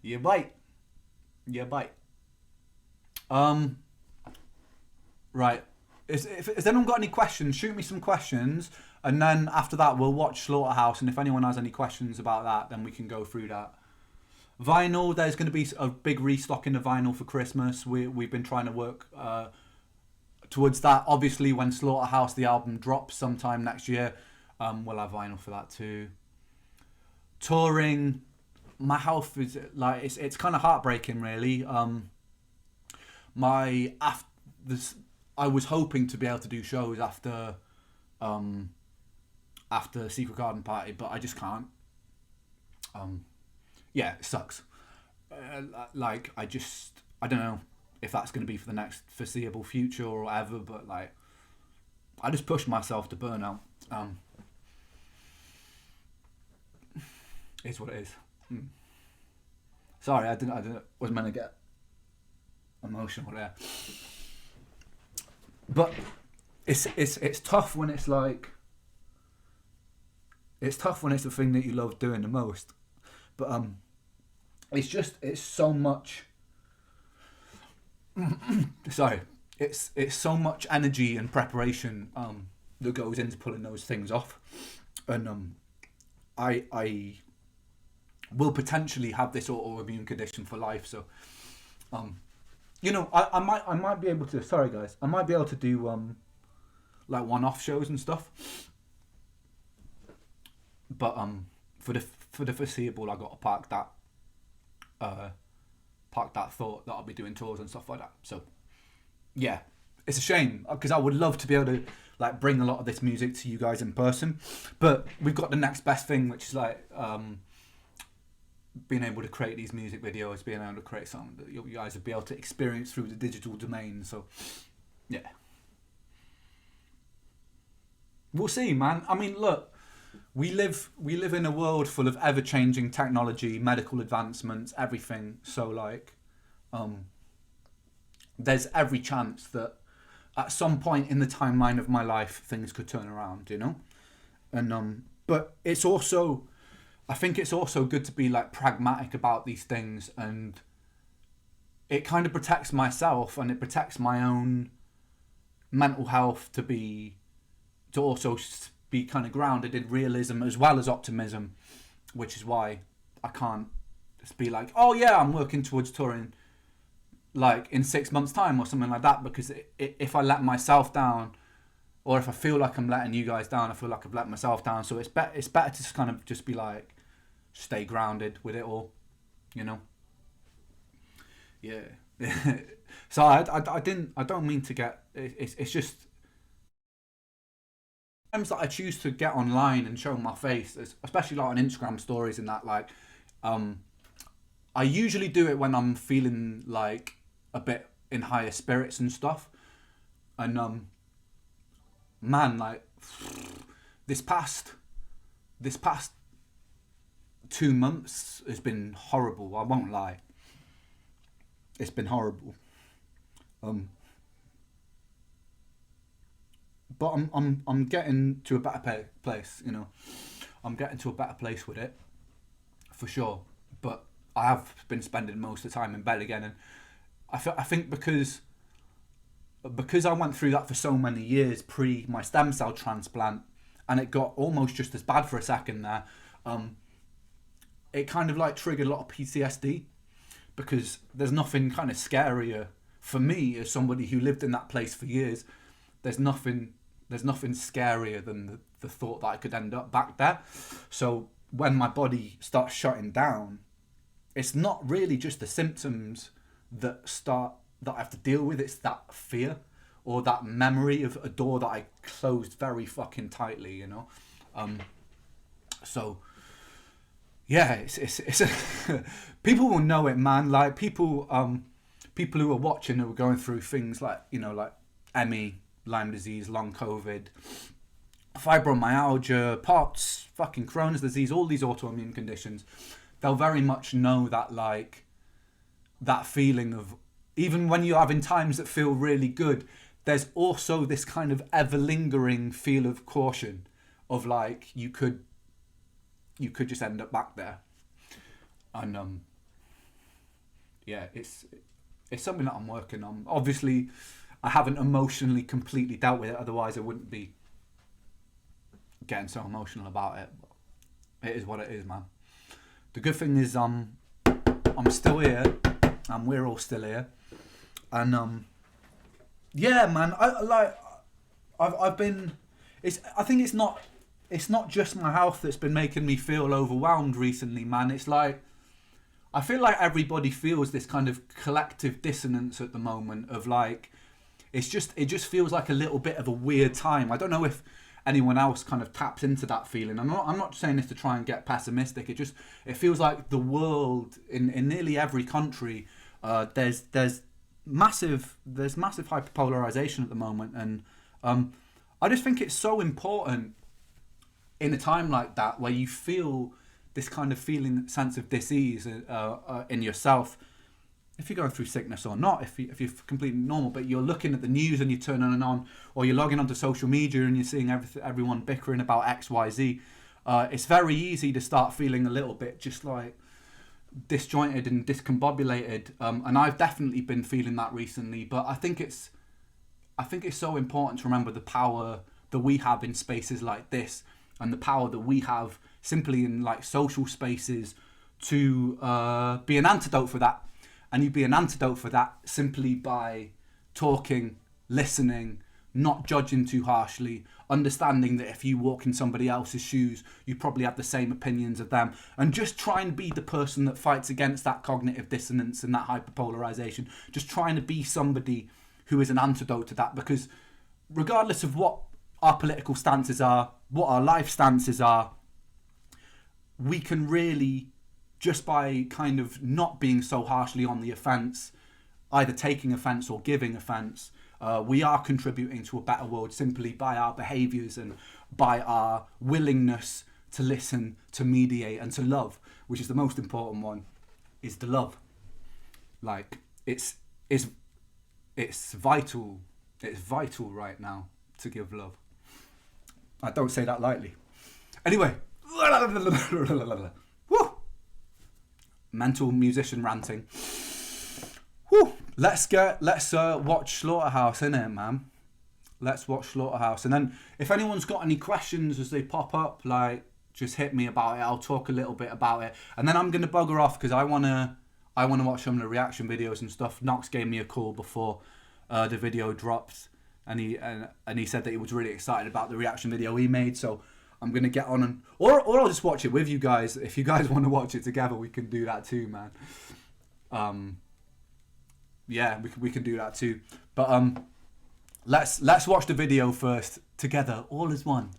You bite. You bite. Um. Right. Has anyone got any questions? Shoot me some questions, and then after that we'll watch Slaughterhouse. And if anyone has any questions about that, then we can go through that. Vinyl. There's going to be a big restocking of vinyl for Christmas. We've been trying to work towards that. Obviously, when Slaughterhouse the album drops sometime next year, we'll have vinyl for that too. Touring. My health is like it's kind of heartbreaking, really. My after this, I was hoping to be able to do shows um, after Secret Garden Party, but I just can't. Um, yeah, it sucks. Like I don't know if that's going to be for the next foreseeable future or whatever, but like I just pushed myself to burnout. Um, is what it is. Sorry, I didn't wasn't meant to get emotional there. But it's tough when it's like it's tough when it's the thing that you love doing the most. But it's so much. Sorry, it's so much energy and preparation that goes into pulling those things off, and I will potentially have this autoimmune condition for life. So um, I might be able to. Sorry guys, I might be able to do like one-off shows and stuff. But for the foreseeable, I got to uh park that thought that I'll be doing tours and stuff like that. So yeah, it's a shame because I would love to be able to like bring a lot of this music to you guys in person, but we've got the next best thing, which is like being able to create these music videos, being able to create something that you guys would be able to experience through the digital domain. So yeah, we'll see, man. I mean, look, we live in a world full of ever changing technology, medical advancements, everything. So like, um, there's every chance that at some point in the timeline of my life things could turn around, And but it's also I think it's also good to be like pragmatic about these things, and it kind of protects myself and it protects my own mental health to also be kind of grounded in realism as well as optimism, which is why I can't just be like, oh yeah, I'm working towards touring like in 6 months time or something like that, because if I let myself down, or if I feel like I'm letting you guys down, I feel like I've let myself down. So it's better to just kind of just be like, stay grounded with it all, you know. Yeah. So I don't mean to get it's just times that I choose to get online and show my face, especially like on Instagram stories and that, like um I usually do it when I'm feeling like a bit in higher spirits and stuff. And man, like this past this past 2 months has been horrible. I won't lie, it's been horrible. Um, but I'm getting to a better place. I'm getting to a better place with it for sure. But I have been spending most of the time in bed again, and I think because I went through that for so many years pre my stem cell transplant, and it got almost just as bad for a second there. Um, it kind of like triggered a lot of PTSD, because there's nothing kind of scarier for me as somebody who lived in that place for years. There's nothing there's nothing scarier than the thought that I could end up back there. So when my body starts shutting down, it's not really just the symptoms that I have to deal with. It's that fear or that memory of a door that I closed very fucking tightly. Um, so yeah, it's people will know it, man. Like people who are watching, who are going through things like like ME, Lyme disease, long COVID, fibromyalgia, POTS, fucking Crohn's disease, all these autoimmune conditions. They'll very much know that, like, that feeling of, even when you're having times that feel really good, there's also this kind of ever lingering feel of caution of like you could just end up back there. And yeah, it's something that I'm working on. Obviously, I haven't emotionally completely dealt with it. Otherwise, I wouldn't be getting so emotional about it. It is what it is, man. The good thing is, I'm still here, and we're all still here, and yeah, man. I've been. I think it's not just my health that's been making me feel overwhelmed recently, man. It's like I feel like everybody feels this kind of collective dissonance at the moment of like it just feels like a little bit of a weird time. I don't know if anyone else kind of taps into that feeling. I'm not saying this to try and get pessimistic. It feels like the world in nearly every country there's massive hyperpolarization at the moment, and I just think it's so important in a time like that where you feel this kind of sense of dis-ease in yourself, if you're going through sickness or not, if you're completely normal, but you're looking at the news and you're turning it on, or you're logging onto social media and you're seeing everyone bickering about X, Y, Z, it's very easy to start feeling a little bit just like disjointed and discombobulated, and I've definitely been feeling that recently. But I think it's so important to remember the power that we have in spaces like this, and the power that we have simply in like social spaces to be an antidote for that. And you be an antidote for that simply by talking, listening, not judging too harshly, understanding that if you walk in somebody else's shoes, you probably have the same opinions of them, and just try and be the person that fights against that cognitive dissonance and that hyperpolarization. Just trying to be somebody who is an antidote to that, because regardless of what our political stances are, what our life stances are, we can really, just by kind of not being so harshly on the offence, either taking offence or giving offence, we are contributing to a better world simply by our behaviours and by our willingness to listen, to mediate and to love, which is the most important one, is the love. Like, it's vital. It's vital right now to give love. I don't say that lightly. Anyway. Woo! Mental musician ranting. Woo! Let's watch Slaughterhouse, innit, man? Let's watch Slaughterhouse, and then if anyone's got any questions as they pop up, like, just hit me about it. I'll talk a little bit about it, and then I'm gonna bugger off because I wanna watch some of the reaction videos and stuff. Knox gave me a call before the video dropped, and he said that he was really excited about the reaction video he made. So I'm gonna get on and or I'll just watch it with you guys. If you guys want to watch it together, we can do that too, man. Yeah, we can do that too. But let's watch the video first together, all as one.